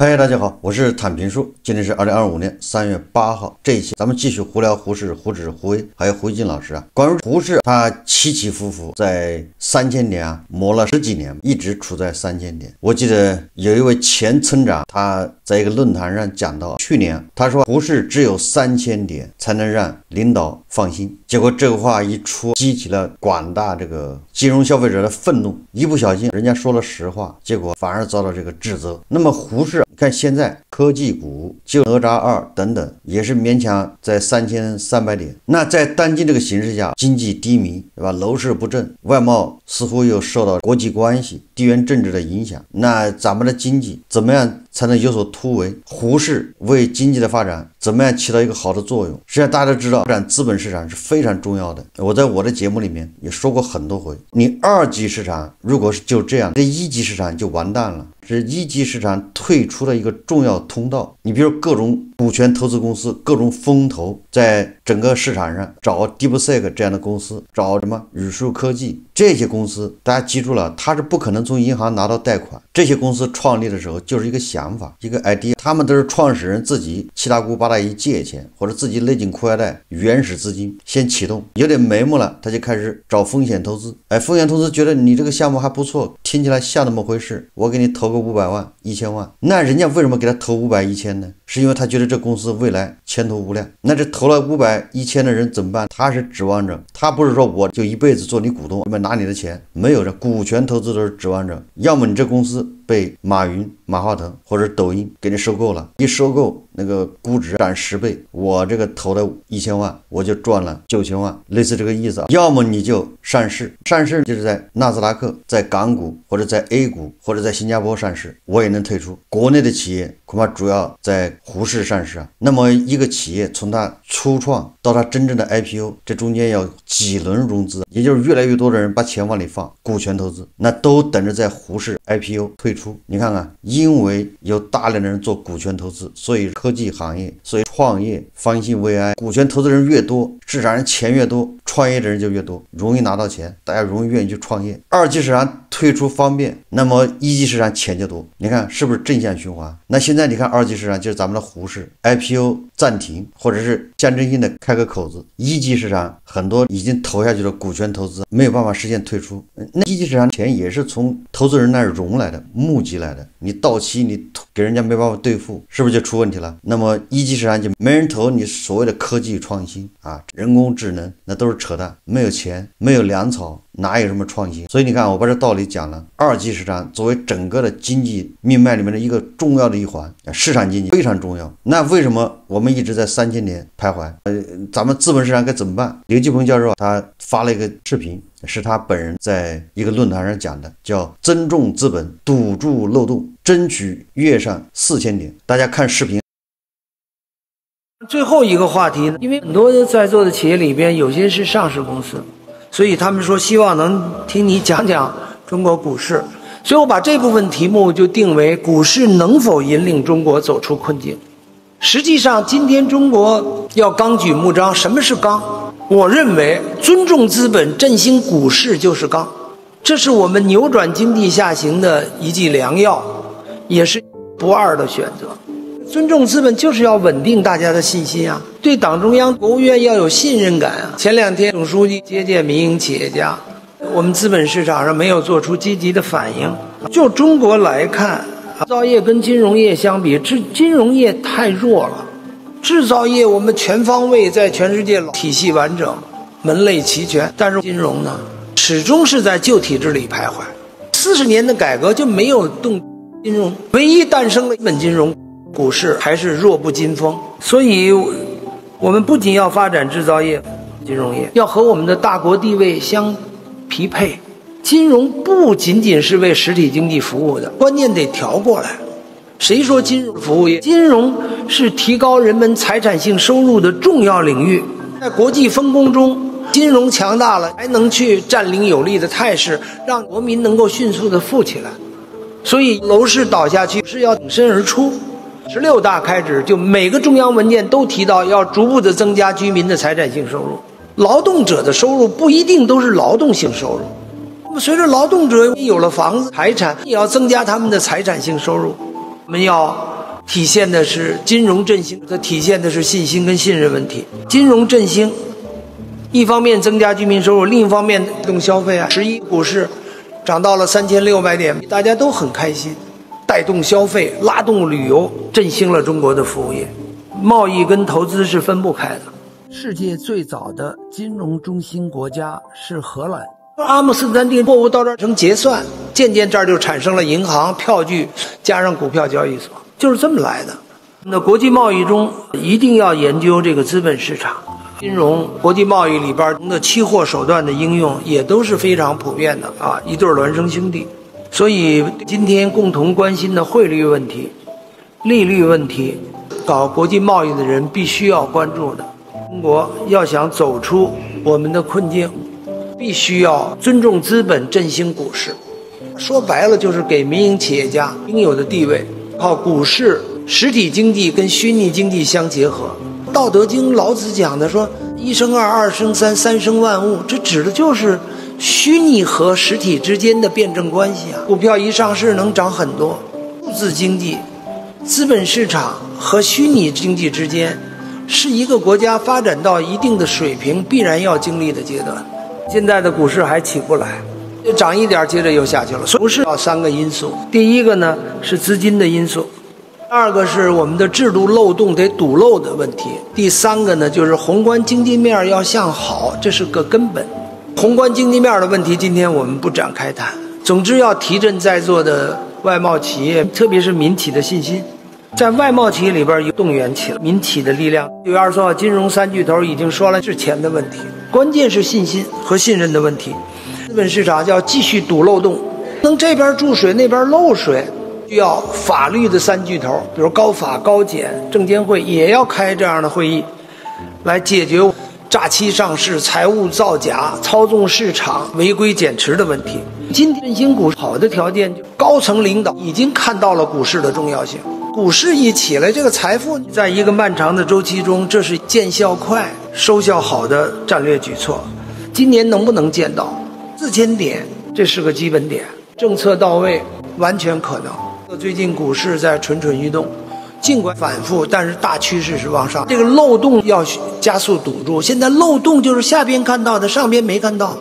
嗨，大家好，我是坦平叔。今天是2025年3月8号，这一期咱们继续胡聊胡适、胡轼、胡威还有胡一金老师啊。关于胡适，他起起伏伏，在3000点啊磨了10几年，一直处在3000点。我记得有一位前村长，他在一个论坛上讲到，去年他说胡适只有3000点才能让领导放心。结果这个话一出，激起了广大这个金融消费者的愤怒，一不小心人家说了实话，结果反而遭到这个指责。那么胡适看现在科技股就哪吒2等等也是勉强在3300点。那在当今这个形势下，经济低迷，对吧？楼市不振，外贸似乎又受到国际关系、地缘政治的影响。那咱们的经济怎么样才能有所突围？胡适为经济的发展怎么样起到一个好的作用？实际上大家都知道，发展资本市场是非常重要的。我在我的节目里面也说过很多回，你二级市场如果是就这样，这一级市场就完蛋了。是一级市场退出的一个重要通道。你比如各种股权投资公司，各种风投在整个市场上找 DeepSeek 这样的公司，找什么宇树科技，这些公司大家记住了，它是不可能从银行拿到贷款。这些公司创立的时候就是一个想法，一个 idea， 他们都是创始人自己七大姑八大姨借钱，或者自己勒紧裤腰带，原始资金先启动，有点眉目了，他就开始找风险投资。风险投资觉得你这个项目还不错，听起来像那么回事，我给你投个500万、1000万。那人家为什么给他投500、1000呢？是因为他觉得这公司未来前途无量。那这投了500、1000的人怎么办？他是指望着，他不是说我就一辈子做你股东，拿你的钱，没有的。股权投资都是指望着，要么你这公司被马云、马化腾或者抖音给你收购了，一收购那个估值涨10倍，我这个投了1000万，我就赚了9000万，类似这个意思。要么你就上市，上市就是在纳斯达克、在港股或者在 A 股或者在新加坡上市，我也能退出。国内的企业恐怕主要在胡适上市啊。那么一个企业从它初创到它真正的 IPO， 这中间要几轮融资，也就是越来越多的人把钱往里放，股权投资，那都等着在胡适 IPO 退出。你看看，因为有大量的人做股权投资，所以科技行业，所以创业方兴未艾，股权投资人越多，市场上钱越多，创业的人就越多，容易拿到钱，大家容易愿意去创业。二级市场退出方便，那么一级市场钱就多，你看是不是正向循环？那现在你看二级市场就是咱们的胡适 IPO 暂停，或者是象征性的开个口子。一级市场很多已经投下去的股权投资没有办法实现退出，那一级市场钱也是从投资人那儿融来的，募集来的，你到期你给人家没办法兑付，是不是就出问题了？那么一级市场就没人投你所谓的科技创新啊，人工智能，那都是扯淡，没有钱，没有粮草，哪有什么创新？所以你看，我把这道理讲了。二级市场作为整个的经济命脉里面的一个重要的一环，市场经济非常重要。那为什么我们一直在3000点徘徊？咱们资本市场该怎么办？刘继鹏教授他发了一个视频，是他本人在一个论坛上讲的，叫增重资本，堵住漏洞，争取跃上4000点。大家看视频。最后一个话题呢，因为很多在座的企业里边有些是上市公司，所以他们说希望能听你讲讲中国股市，所以我把这部分题目就定为股市能否引领中国走出困境。实际上今天中国要纲举目张，什么是纲？我认为尊重资本、振兴股市就是纲，这是我们扭转经济下行的一剂良药，也是不二的选择。尊重资本就是要稳定大家的信心啊，对党中央、国务院要有信任感啊。前2天总书记接见民营企业家，我们资本市场上没有做出积极的反应。就中国来看，制造业跟金融业相比，金融业太弱了。制造业我们全方位在全世界体系完整，门类齐全，但是金融呢，始终是在旧体制里徘徊。40年的改革就没有动金融，唯一诞生了一本金融。股市还是弱不禁风，所以我们不仅要发展制造业、金融业，要和我们的大国地位相匹配。金融不仅仅是为实体经济服务的，关键得调过来。谁说金融服务业？金融是提高人们财产性收入的重要领域。在国际分工中，金融强大了，才能去占领有利的态势，让国民能够迅速地富起来。所以楼市倒下去是要挺身而出。16大开始，就每个中央文件都提到要逐步的增加居民的财产性收入，劳动者的收入不一定都是劳动性收入。那么随着劳动者有了房子、财产，也要增加他们的财产性收入。我们要体现的是金融振兴，它体现的是信心跟信任问题。金融振兴，一方面增加居民收入，另一方面带动消费啊。11股市涨到了3600点，大家都很开心，带动消费，拉动旅游，振兴了中国的服务业。贸易跟投资是分不开的。世界最早的金融中心国家是荷兰。阿姆斯特丹地货物到这儿成结算，渐渐这儿就产生了银行、票据，加上股票交易所，就是这么来的。那国际贸易中一定要研究这个资本市场、金融、国际贸易里边的期货手段的应用也都是非常普遍的啊，一对孪生兄弟。所以今天共同关心的汇率问题、利率问题，搞国际贸易的人必须要关注的。中国要想走出我们的困境，必须要尊重资本，振兴股市。说白了就是给民营企业家应有的地位，靠股市实体经济跟虚拟经济相结合。道德经老子讲的说一生二，二生三，三生万物，这指的就是虚拟和实体之间的辩证关系啊。股票一上市能涨很多，数字经济、资本市场和虚拟经济之间是一个国家发展到一定的水平必然要经历的阶段。现在的股市还起不来，涨一点接着又下去了。股市要3个因素，第一个呢是资金的因素，第二个是我们的制度漏洞得堵漏的问题，第三个呢就是宏观经济面要向好，这是个根本。宏观经济面的问题今天我们不展开谈，总之要提振在座的外贸企业，特别是民企的信心。在外贸企业里边动员起了民企的力量。6月24号，金融3巨头已经说了是钱的问题，关键是信心和信任的问题。资本市场要继续堵漏洞，能这边注水那边漏水，需要法律的3巨头，比如高法、高检、证监会也要开这样的会议，来解决诈欺上市、财务造假、操纵市场、违规减持的问题。今天振兴股市好的条件，高层领导已经看到了股市的重要性。股市一起来，这个财富在一个漫长的周期中，这是见效快、收效好的战略举措。今年能不能见到4000点，这是个基本点，政策到位完全可能。最近股市在蠢蠢欲动，尽管反复，但是大趋势是往上。这个漏洞要加速堵住。现在漏洞就是下边看到的，上边没看到。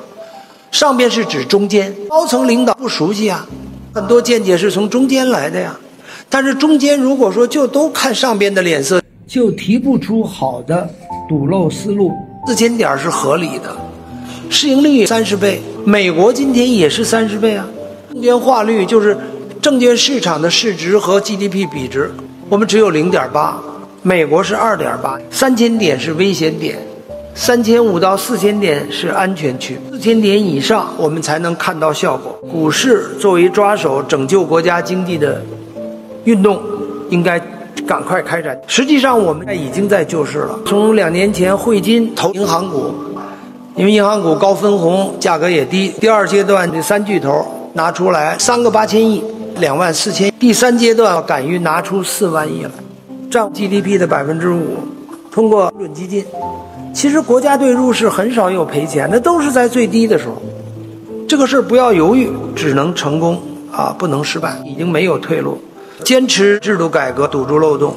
上边是指中间，高层领导不熟悉啊，很多见解是从中间来的呀。但是中间如果说就都看上边的脸色，就提不出好的堵漏思路。4000点是合理的，市盈率30倍，美国今天也是30倍啊。证券化率就是证券市场的市值和 GDP 比值，我们只有0.8，美国是2.8，3000点是危险点，3500到4000点是安全区，4000点以上我们才能看到效果。股市作为抓手拯救国家经济的运动，应该赶快开展。实际上我们已经在救市了。从2年前汇金投银行股，因为银行股高分红，价格也低。第二阶段这3巨头拿出来3个8000亿，24000亿。第3阶段敢于拿出4万亿来，占 GDP 的5%，通过准基金。其实国家队入市很少有赔钱，那都是在最低的时候。这个事不要犹豫，只能成功啊，不能失败，已经没有退路。坚持制度改革，堵住漏洞。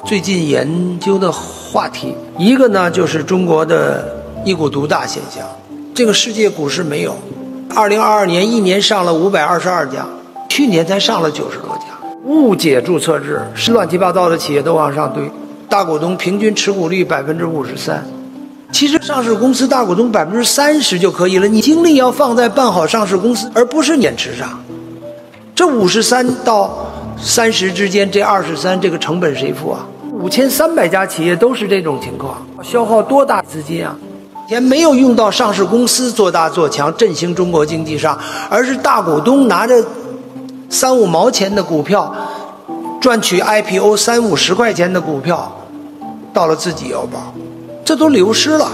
最近研究的话题，一个呢就是中国的一股独大现象，这个世界股市没有。2022年一年上了522家，去年才上了90多家。误解注册制，是乱七八糟的企业都往上堆，大股东平均持股率53%。其实上市公司大股东30%就可以了，你精力要放在办好上市公司，而不是减持上。这53到30之间，这23这个成本谁付啊？5300家企业都是这种情况，消耗多大资金啊？钱没有用到上市公司做大做强振兴中国经济上，而是大股东拿着3-5毛钱的股票赚取 IPO 30-50块钱的股票到了自己腰包，这都流失了。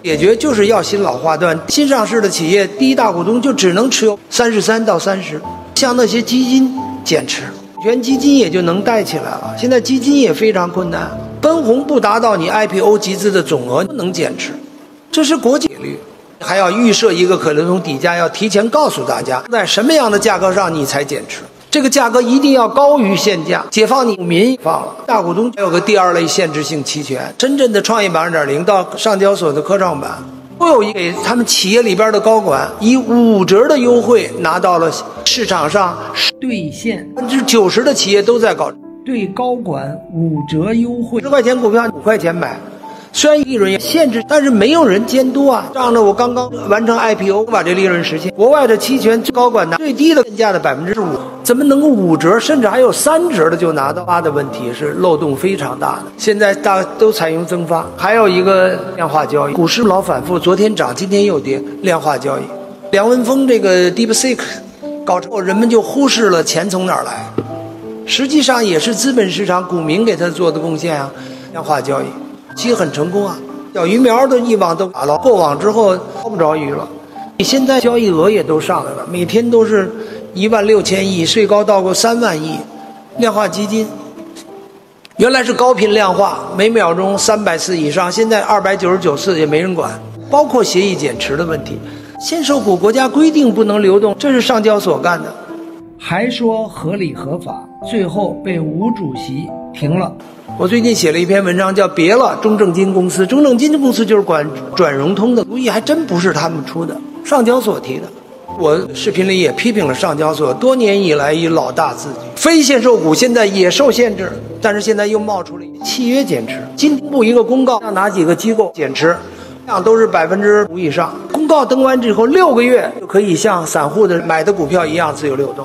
解决就是要新老划断，新上市的企业第一大股东就只能持有33到30%，像那些基金减持，全基金也就能带起来了。现在基金也非常困难，分红不达到你 IPO 集资的总额不能减持，这是国际律。还要预设一个可流通底价，要提前告诉大家在什么样的价格上你才减持。这个价格一定要高于现价。解放你股民放了，大股东还有个第二类限制性期权，深圳的创业板 2.0 到上交所的科创板，都有给他们企业里边的高管以5折的优惠拿到了市场上兑现，90%的企业都在搞对高管5折优惠，10块钱股票5块钱买。虽然利润也限制，但是没有人监督啊。仗着我刚刚完成 IPO 把这利润实现，国外的期权最高管拿最低的现价的5%，怎么能够5折，甚至还有3折的就拿到？发的问题是漏洞非常大的。现在大家都采用增发，还有一个量化交易，股市老反复，昨天涨，今天又跌，量化交易。梁文峰这个 DeepSeek 搞之后，人们就忽视了钱从哪儿来，实际上也是资本市场股民给他做的贡献啊，量化交易。其实很成功啊，小鱼苗的一网都打了，过网之后捞不着鱼了。你现在交易额也都上来了，每天都是16000亿，最高到过3万亿。量化基金原来是高频量化，每秒钟300次以上，现在299次也没人管。包括协议减持的问题，限售股国家规定不能流动，这是上交所干的，还说合理合法，最后被吴主席停了。我最近写了一篇文章，叫《别了中证金公司》。中证金公司就是管转融通的，主意还真不是他们出的，上交所提的。我视频里也批评了上交所多年以来以老大自居，非限售股现在也受限制，但是现在又冒出了契约减持。经部一个公告，让哪几个机构减持，量都是5%以上。公告登完之后6个月就可以像散户的买的股票一样自由流动。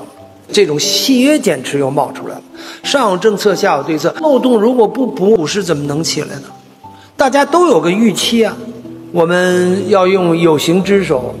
这种契约减持又冒出来了，上有政策，下有对策，漏洞如果不补，股市怎么能起来呢？大家都有个预期啊，我们要用有形之手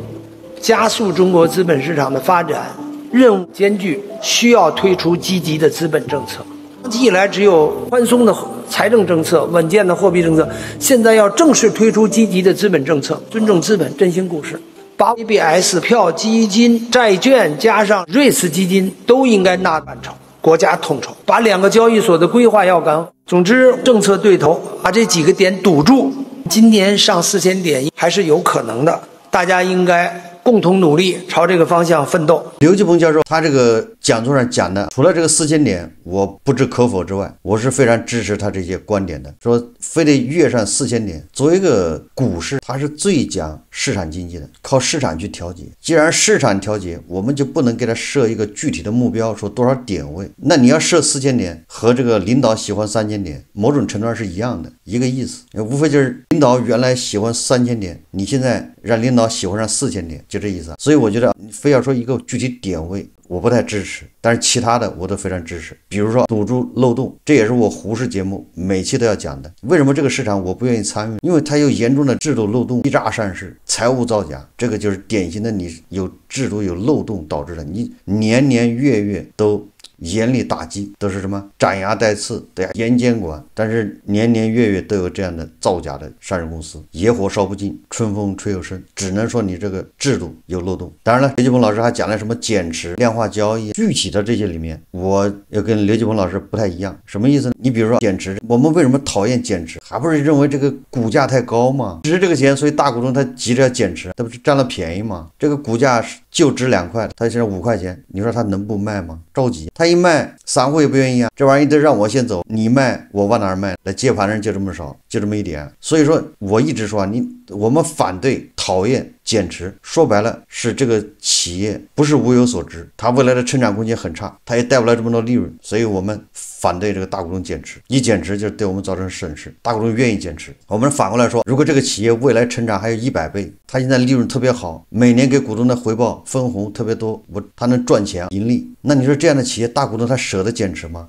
加速中国资本市场的发展，任务艰巨，需要推出积极的资本政策。长期以来只有宽松的财政政策、稳健的货币政策，现在要正式推出积极的资本政策，尊重资本，振兴股市。把 ABS 票、基金、债券加上瑞士基金都应该纳范畴，国家统筹，把2个交易所的规划要干。总之，政策对头，把这几个点堵住，今年上4000点还是有可能的。大家应该共同努力，朝这个方向奋斗。刘继鹏教授他这个讲座上讲的，除了这个4000点我不置可否之外，我是非常支持他这些观点的，说非得跃上4000点。作为一个股市，它是最讲市场经济的，靠市场去调节。既然市场调节，我们就不能给它设一个具体的目标，说多少点位。那你要设4000点，和这个领导喜欢3000点，某种程度上是一样的，一个意思。无非就是领导原来喜欢3000点，你现在让领导喜欢上4000点，就这意思。所以我觉得你非要说一个具体点位，我不太支持，但是其他的我都非常支持。比如说堵住漏洞，这也是我胡适节目每期都要讲的。为什么这个市场我不愿意参与？因为它有严重的制度漏洞、欺诈善事、财务造假，这个就是典型的你有制度有漏洞导致的，你年年月月都严厉打击，都是什么斩牙带刺，对呀，严监管，但是年年月月都有这样的造假的上市公司，野火烧不尽，春风吹又生，只能说你这个制度有漏洞。当然了，刘继鹏老师还讲了什么减持、量化交易，具体的这些里面，我要跟刘继鹏老师不太一样。什么意思呢？你比如说减持，我们为什么讨厌减持？还不是认为这个股价太高吗？值这个钱，所以大股东他急着要减持，他不是占了便宜吗？这个股价就值2块，他现在5块钱，你说他能不卖吗？着急，他一卖，散户也不愿意啊，这玩意儿得让我先走，你卖我往哪儿卖？那接盘人就这么少，就这么一点。所以说我一直说啊，我们反对讨厌减持，说白了是这个企业不是无有所值，它未来的成长空间很差，它也带不来这么多利润，所以我们反对这个大股东减持。一减持就对我们造成损失，大股东愿意减持。我们反过来说，如果这个企业未来成长还有100倍，它现在利润特别好，每年给股东的回报分红特别多，它能赚钱盈利，那你说这样的企业大股东他舍得减持吗？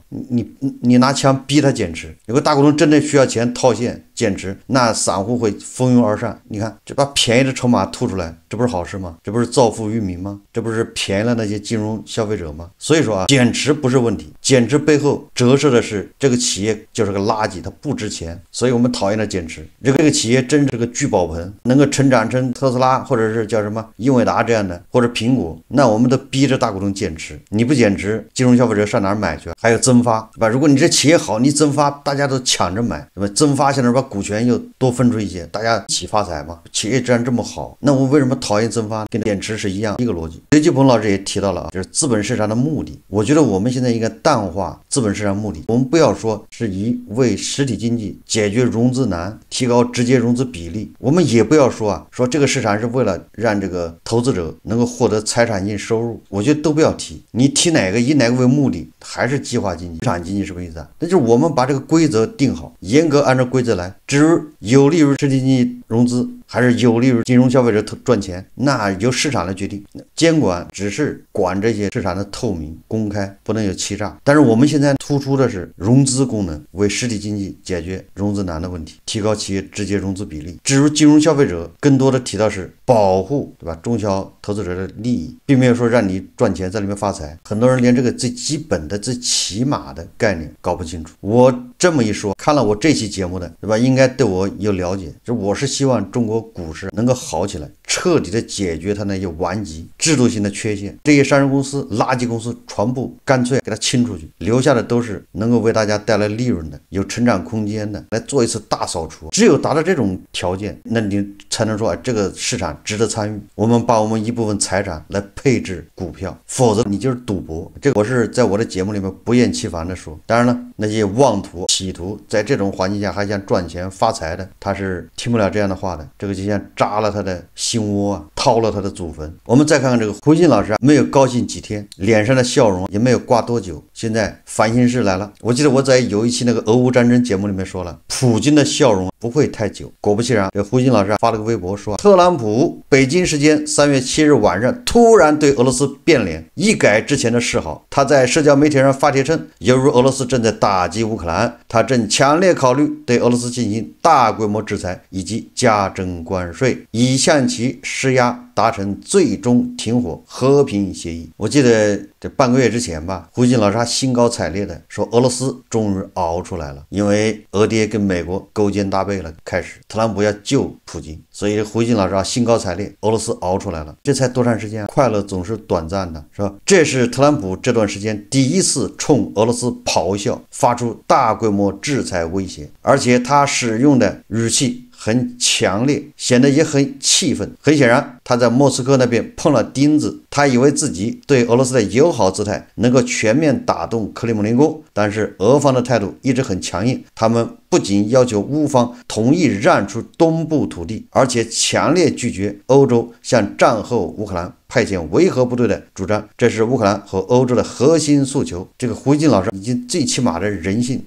你拿枪逼他减持，如果大股东真的需要钱套现减持，那散户会蜂拥而上。你看，这把便宜的筹码吐出来，这不是好事吗？这不是造富于民吗？这不是便宜了那些金融消费者吗？所以说啊，减持不是问题，减持背后折射的是这个企业就是个垃圾，它不值钱，所以我们讨厌的减持。这个企业真是个聚宝盆，能够成长成特斯拉或者是叫什么英伟达这样的，或者苹果，那我们都逼着大股东减持。你不减持，金融消费者上哪儿买去？还有增发，对吧？如果你这企业好，你增发，大家都抢着买，对吧？增发现在把股权又多分出一些，大家一起发财嘛。企业既然这么好，那我为什么讨厌增发？跟电池是一样一个逻辑。刘继鹏老师也提到了啊，就是资本市场的目的。我觉得我们现在应该淡化资本市场目的，我们不要说是以为实体经济解决融资难，提高直接融资比例，我们也不要说说这个市场是为了让这个投资者能够获得财产性收入，我觉得都不要提。你提哪个以哪个为目的，还是计划经济、市场经济，什么意思啊？那就是我们把这个规则定好，严格按照规则来，至于有利于实体经济融资还是有利于金融消费者赚钱，那由市场来决定。监管只是管这些市场的透明公开，不能有欺诈。但是我们现在突出的是融资功能，为实体经济解决融资难的问题，提高企业直接融资比例。至于金融消费者，更多的提到是保护，对吧？中小投资者的利益，并没有说让你赚钱在里面发财。很多人连这个最基本的、最起码的概念搞不清楚。我这么一说，看了我这期节目的，对吧？应该对我有了解。就我是希望中国股市能够好起来，彻底的解决它那些顽疾、制度性的缺陷。这些上市公司、垃圾公司全部干脆给它清出去，留下的都是能够为大家带来利润的、有成长空间的，来做一次大扫除。只有达到这种条件，那你才能说这个市场值得参与。我们把我们一部分财产来配置股票，否则你就是赌博。这个我是在我的节目里面不厌其烦的说。当然了，那些妄图企图在这种环境下还想赚钱发财的，他是听不了这样的话的。这个就像扎了他的心窝掏了他的祖坟。我们再看看这个胡锦老师没有高兴几天，脸上的笑容也没有挂多久，现在烦心事来了。我记得我在有一期那个俄乌战争节目里面说了，普京的笑容不会太久。果不其然，这胡锦老师发了个微博说，特朗普北京时间3月7日晚上突然对俄罗斯变脸，一改之前的示好。他在社交媒体上发帖称，犹如俄罗斯正在打击乌克兰，他正强烈考虑对俄罗斯进行大规模制裁以及加征关税，以向其施压，达成最终停火和平协议。我记得这半个月之前吧，胡锦老师还兴高采烈的说，俄罗斯终于熬出来了，因为俄爹跟美国勾肩搭背了，开始特朗普要救普京，所以胡锦老师兴高采烈，俄罗斯熬出来了。这才多长时间？快乐总是短暂的，是吧？这是特朗普这段时间第一次冲俄罗斯咆哮，发出大规模制裁威胁，而且他使用的语气很强烈，显得也很气愤。很显然，他在莫斯科那边碰了钉子，他以为自己对俄罗斯的友好姿态能够全面打动克里姆林宫，但是俄方的态度一直很强硬。他们不仅要求乌方同意让出东部土地，而且强烈拒绝欧洲向战后乌克兰派遣维和部队的主张，这是乌克兰和欧洲的核心诉求。这个胡锦老师已经最起码的人性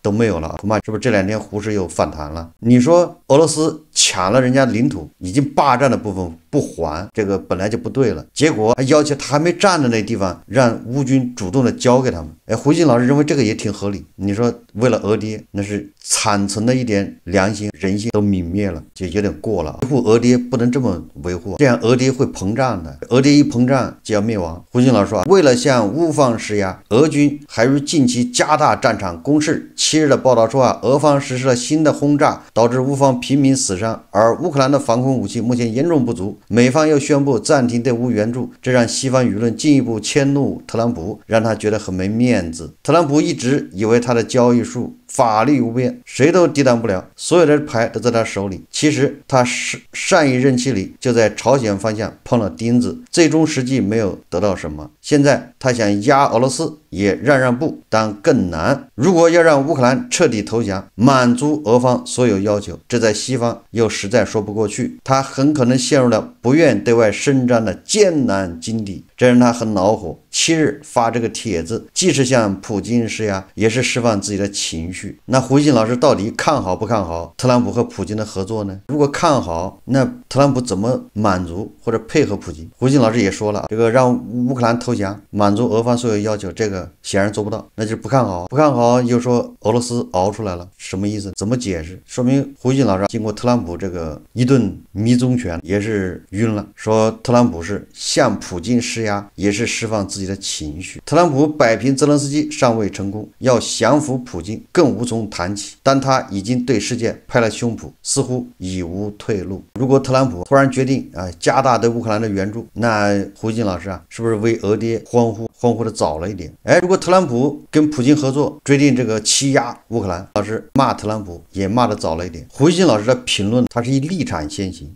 都没有了，恐怕是不是这2天胡适又反弹了？你说俄罗斯抢了人家领土，已经霸占的部分不还，这个本来就不对了，结果还要求他还没占的那地方让乌军主动的交给他们。胡锦老师认为这个也挺合理。你说为了俄爹，那是残存的一点良心人性都泯灭了，就有点过了。维护俄爹不能这么维护，这样俄爹会膨胀的，俄爹一膨胀就要灭亡。胡锦老师说，为了向乌方施压，俄军还于近期加大战场攻势。7日的报道说俄方实施了新的轰炸，导致乌方平民死伤，而乌克兰的防空武器目前严重不足，美方又宣布暂停对乌援助，这让西方舆论进一步迁怒特朗普，让他觉得很没面子。特朗普一直以为他的交易术法律无边，谁都抵挡不了，所有的牌都在他手里。其实他上一任期里就在朝鲜方向碰了钉子，最终实际没有得到什么。现在他想压俄罗斯也让步，但更难。如果要让乌克兰彻底投降，满足俄方所有要求，这在西方又实在说不过去，他很可能陷入了不愿对外伸张的艰难境地，这让他很恼火。7日发这个帖子，既是向普京施压，也是释放自己的情绪。那胡锦老师到底看好不看好特朗普和普京的合作呢？如果看好，那特朗普怎么满足或者配合普京？胡锦老师也说了，这个让乌克兰投降，满足俄方所有要求，这个显然做不到，那就是不看好。不看好又说俄罗斯熬出来了，什么意思？怎么解释？说明胡锦老师经过特朗普这个一顿迷踪拳也是晕了，说特朗普是向普京施压，压，也是释放自己的情绪。特朗普摆平泽连斯基尚未成功，要降服普京更无从谈起，但他已经对世界拍了胸脯，似乎已无退路。如果特朗普突然决定加大对乌克兰的援助，那胡锡进老师是不是为俄爹欢呼的早了一点？如果特朗普跟普京合作，决定这个欺压乌克兰，老师骂特朗普也骂的早了一点。胡锡进老师的评论，他是以立场先行。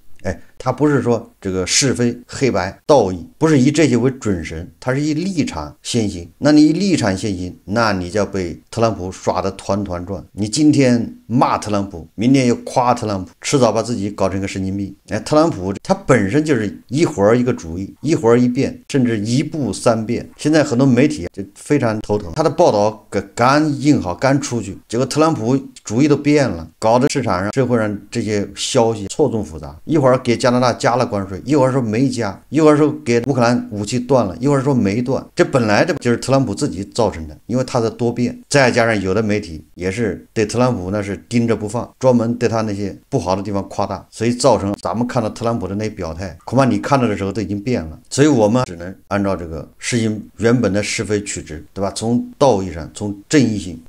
他不是说这个是非黑白道义，不是以这些为准绳，他是以立场先行。那你以立场先行，那你就要被特朗普耍得团团转。你今天骂特朗普，明天又夸特朗普，迟早把自己搞成个神经病。特朗普他本身就是一会儿一个主意，一会儿一变，甚至一步三变。现在很多媒体就非常头疼，他的报道刚印好刚出去，结果特朗普主意都变了，搞得市场上社会上这些消息错综复杂，一会儿给加拿大加了关税，一会儿说没加，一会儿说给乌克兰武器断了，一会儿说没断。这本来就是特朗普自己造成的，因为他的多变，再加上有的媒体也是对特朗普那是盯着不放，专门对他那些不好的地方夸大，所以造成咱们看到特朗普的那表态，恐怕你看到的时候都已经变了。所以我们只能按照这个事情原本的是非曲直，对吧？从道义上，从正义性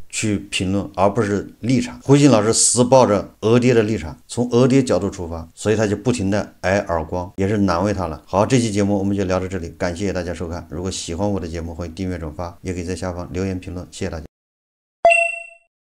去评论，而不是立场。胡锡进老师死抱着俄爹的立场，从俄爹角度出发，所以他就不停的挨耳光，也是难为他了。好，这期节目我们就聊到这里，感谢大家收看。如果喜欢我的节目，欢迎订阅转发，也可以在下方留言评论，谢谢大家。